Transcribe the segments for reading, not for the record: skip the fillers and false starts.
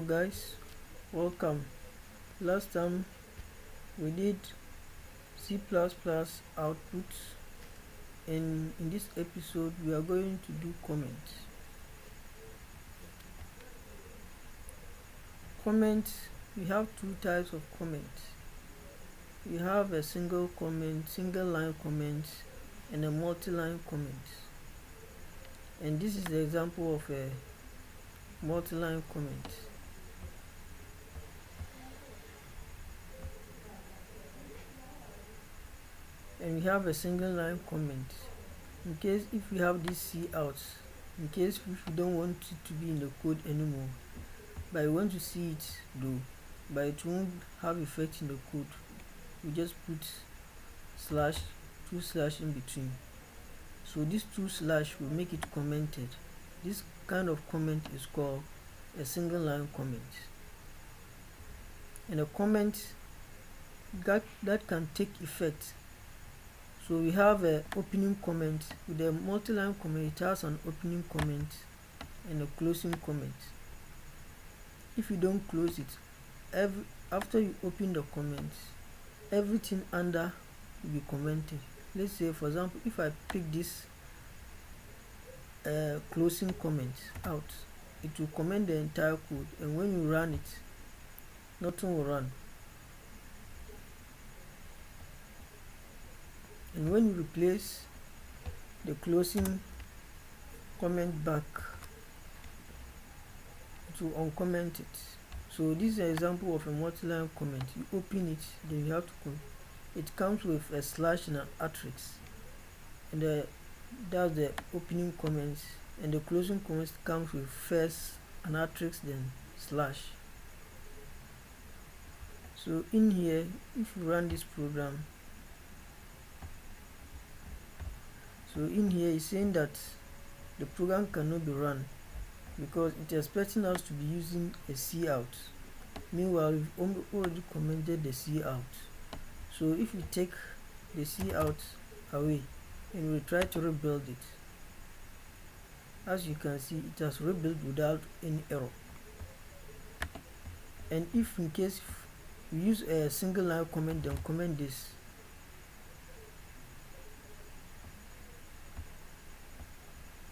guys, welcome. Last time we did C++ output, and in this episode we are going to do comments. We have two types of comments. We have a single line comment, and a multi-line comment. And this is the example of a multi-line comment. And we have a single line comment in case if we have this C out, in case if we don't want it to be in the code anymore, but we want to see it though, but it won't have effect in the code, we just put two slash in between. So this two slash will make it commented. This kind of comment is called a single line comment. And a comment that can take effect. So we have an opening comment. With a multi-line comment, it has an opening comment and a closing comment. If you don't close it, after you open the comments, everything under will be commented. Let's say, for example, if I pick this closing comment out, it will comment the entire code, and when you run it, nothing will run. And when you replace the closing comment back, it will uncomment it. So this is an example of a multi-line comment. You open it, then you have to it comes with a slash and an asterisk, and that's the opening comments, and the closing comments comes with first an asterisk then slash. So in here, if you run this program, so in here it's saying that the program cannot be run because it is expecting us to be using a C out. Meanwhile, we've already commented the C out. So if we take the C out away and we try to rebuild it, as you can see, it has rebuilt without any error. And if in case we use a single line comment, then comment this,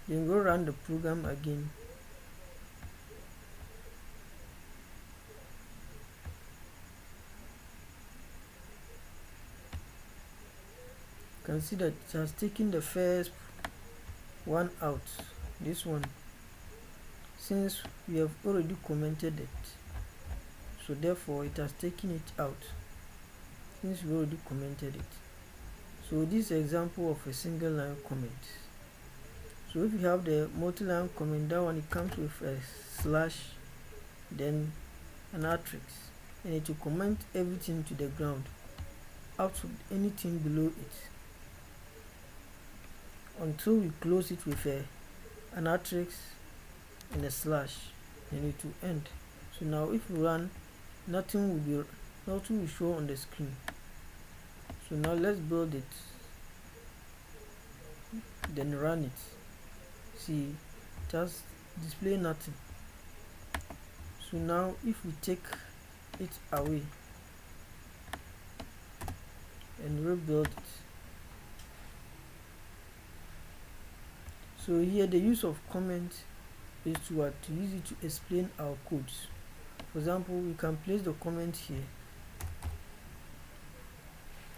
then go run the program again. You can see that it has taken the first one out, this one, since we have already commented it. So therefore it has taken it out since we already commented it. So this is an example of a single line comment. So if you have the multi-line comment, that one, it comes with a slash then an asterisk, and it will comment everything to the ground out of anything below it until we close it with an asterisk and a slash, and it will end. So now if we run, nothing will show on the screen. So now let's build it, then run it. See, it has display nothing. So now if we take it away and rebuild it, so here the use of comment is to use it to explain our codes. For example, we can place the comment here,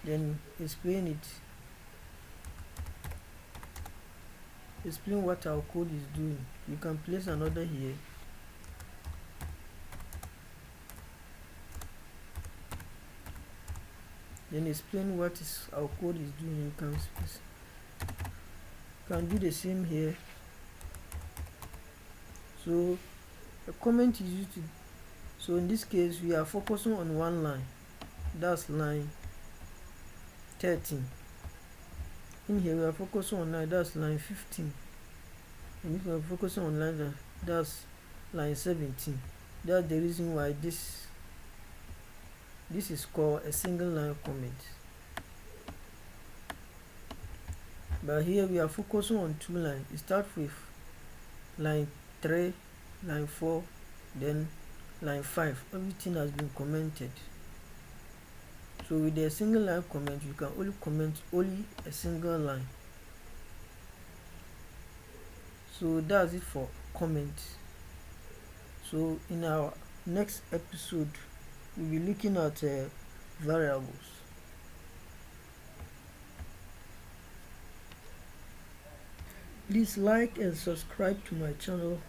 then explain what our code is doing. You can place another here, then explain what our code is doing. You can do the same here. So a comment is used to, so in this case we are focusing on one line, that's line 13. In here we are focusing on line, that's line 15. And if we are focusing on line, that's line 17. That's the reason why this is called a single line comment. But here we are focusing on two lines. It starts with line 3, line 4, then line 5, everything has been commented. So with a single line comment, you can only comment only a single line. So that's it for comments. So in our next episode, we'll be looking at variables. Please like and subscribe to my channel